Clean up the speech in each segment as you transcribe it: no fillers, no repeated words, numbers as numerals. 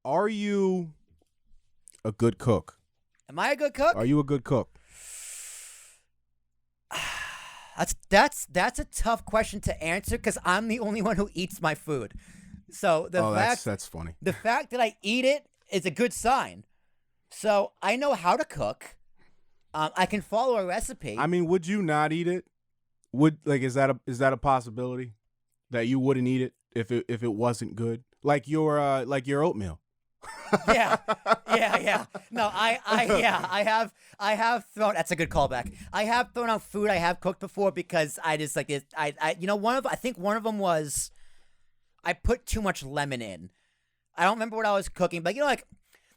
Are you a good cook? Am I a good cook? Are you a good cook? That's a tough question to answer because I'm the only one who eats my food. So that's funny. The fact that I eat it is a good sign. So I know how to cook. I can follow a recipe. I mean, would you not eat it? Is that a possibility that you wouldn't eat it if it wasn't good? Like your oatmeal. Yeah. No, I have thrown. That's a good callback. I have thrown out food I have cooked before because I just like it. I think one of them was I put too much lemon in. I don't remember what I was cooking, but like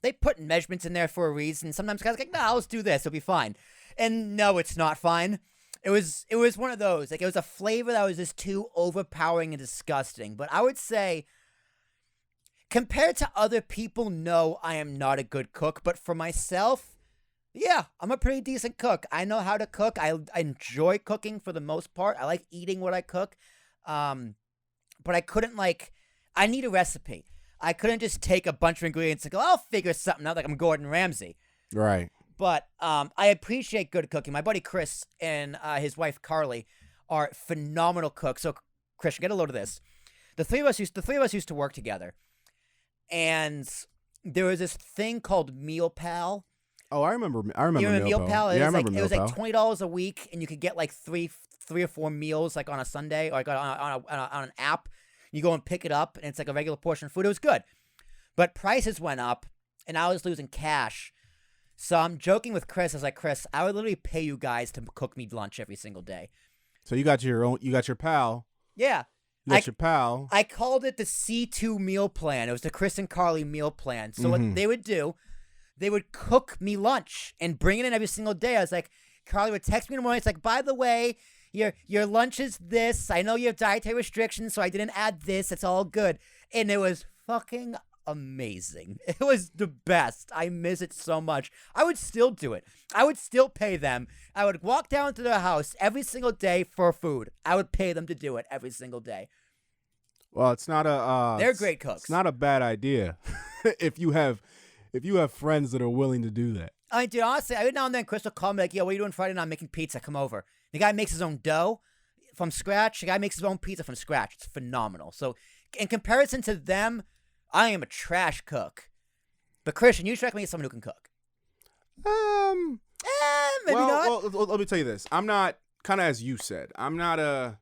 they put measurements in there for a reason. Sometimes guys are like, nah, let's do this. It'll be fine. And no, it's not fine. It was one of those. Like it was a flavor that was just too overpowering and disgusting. But I would say, compared to other people, no, I am not a good cook. But for myself, yeah, I'm a pretty decent cook. I know how to cook. I enjoy cooking for the most part. I like eating what I cook. But I couldn't I need a recipe. I couldn't just take a bunch of ingredients and go, I'll figure something out like I'm Gordon Ramsay. Right. But I appreciate good cooking. My buddy Chris and his wife Carly are phenomenal cooks. So, Christian, get a load of this. The three of us used to work together. And there was this thing called Meal Pal. Oh, I remember You remember Meal Pal? Yeah, I remember It was Meal like Pal. $20 a week, and you could get like three or four meals like on a Sunday, or like on an app. You go and pick it up, and it's like a regular portion of food. It was good, but prices went up, and I was losing cash. So I'm joking with Chris. I was like, Chris, I would literally pay you guys to cook me lunch every single day. So you got your pal. Yeah. You got your pal. I called it the C2 meal plan. It was the Chris and Carly meal plan. So what they would do, they would cook me lunch and bring it in every single day. I was like, Carly would text me in the morning. It's like, by the way, your lunch is this. I know you have dietary restrictions, so I didn't add this. It's all good. And it was fucking amazing. It was the best. I miss it so much. I would still do it. I would still pay them. I would walk down to their house every single day for food. I would pay them to do it every single day. Well, it's not a. They're great cooks. It's not a bad idea if you have friends that are willing to do that. I mean, dude, honestly, every now and then Chris will call me like, yo, what are you doing Friday night? I'm making pizza. Come over. The guy makes his own dough from scratch. The guy makes his own pizza from scratch. It's phenomenal. So in comparison to them, I am a trash cook. But Christian, you should recommend someone who can cook. Maybe not. Well, let me tell you this. I'm not, kind of as you said, I'm not a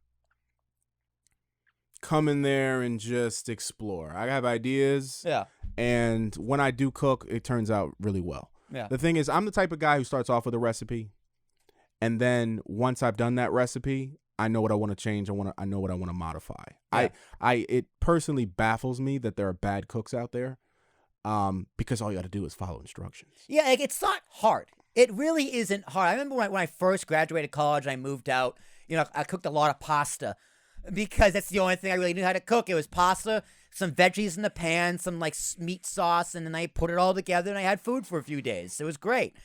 come in there and just explore. I have ideas. Yeah. And when I do cook, it turns out really well. Yeah. The thing is, I'm the type of guy who starts off with a recipe, and then once I've done that recipe, I know what I want to change. I know what I want to modify. Yeah. It personally baffles me that there are bad cooks out there, because all you got to do is follow instructions. Yeah, like, it's not hard. It really isn't hard. I remember when I first graduated college and I moved out, I cooked a lot of pasta because that's the only thing I really knew how to cook. It was pasta, some veggies in the pan, some meat sauce, and then I put it all together and I had food for a few days. It was great.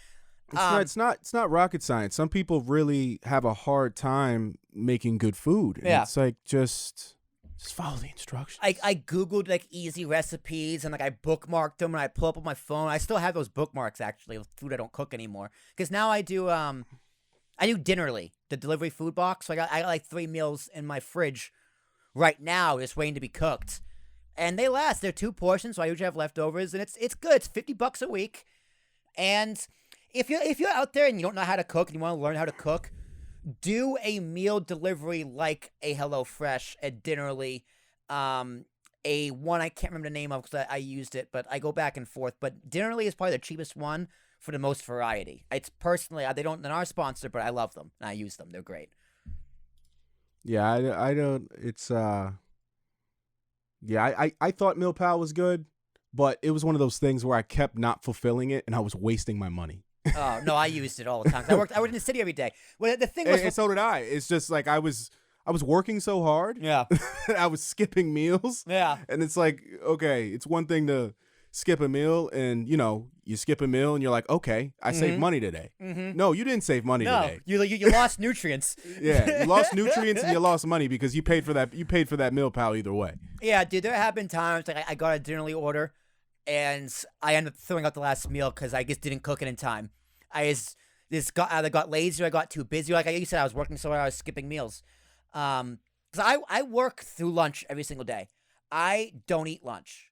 It's not rocket science. Some people really have a hard time making good food. And it's like just follow the instructions. I Googled easy recipes and I bookmarked them and I pull up on my phone. I still have those bookmarks actually of food I don't cook anymore. Because now I do Dinnerly, the delivery food box. So I got 3 meals in my fridge right now just waiting to be cooked. And they last. They're 2 portions, so I usually have leftovers, and it's good. It's $50 a week. And if you're out there and you don't know how to cook and you want to learn how to cook, do a meal delivery like a HelloFresh, a Dinnerly, a one I can't remember the name of because I used it, but I go back and forth. But Dinnerly is probably the cheapest one for the most variety. It's personally, they're not our sponsor, but I love them and I use them. They're great. Yeah, I don't. It's Yeah, I thought Meal Pal was good, but it was one of those things where I kept not fulfilling it, and I was wasting my money. Oh no, I used it all the time. I worked in the city every day. Well, the thing was, and so did I. It's just like I was working so hard. Yeah, I was skipping meals. Yeah, and it's like, okay, it's one thing to skip a meal, and you skip a meal, and you're like, okay, I saved money today. Mm-hmm. No, you didn't save money today. You lost nutrients. Yeah, you lost nutrients and you lost money because you paid for that. You paid for that Meal Pal either way. Yeah, dude, there have been times I got a Dinnerly order, and I ended up throwing out the last meal because I just didn't cook it in time. I just either got lazy or I got too busy. Like you said, I was working so hard, I was skipping meals. Because I work through lunch every single day. I don't eat lunch.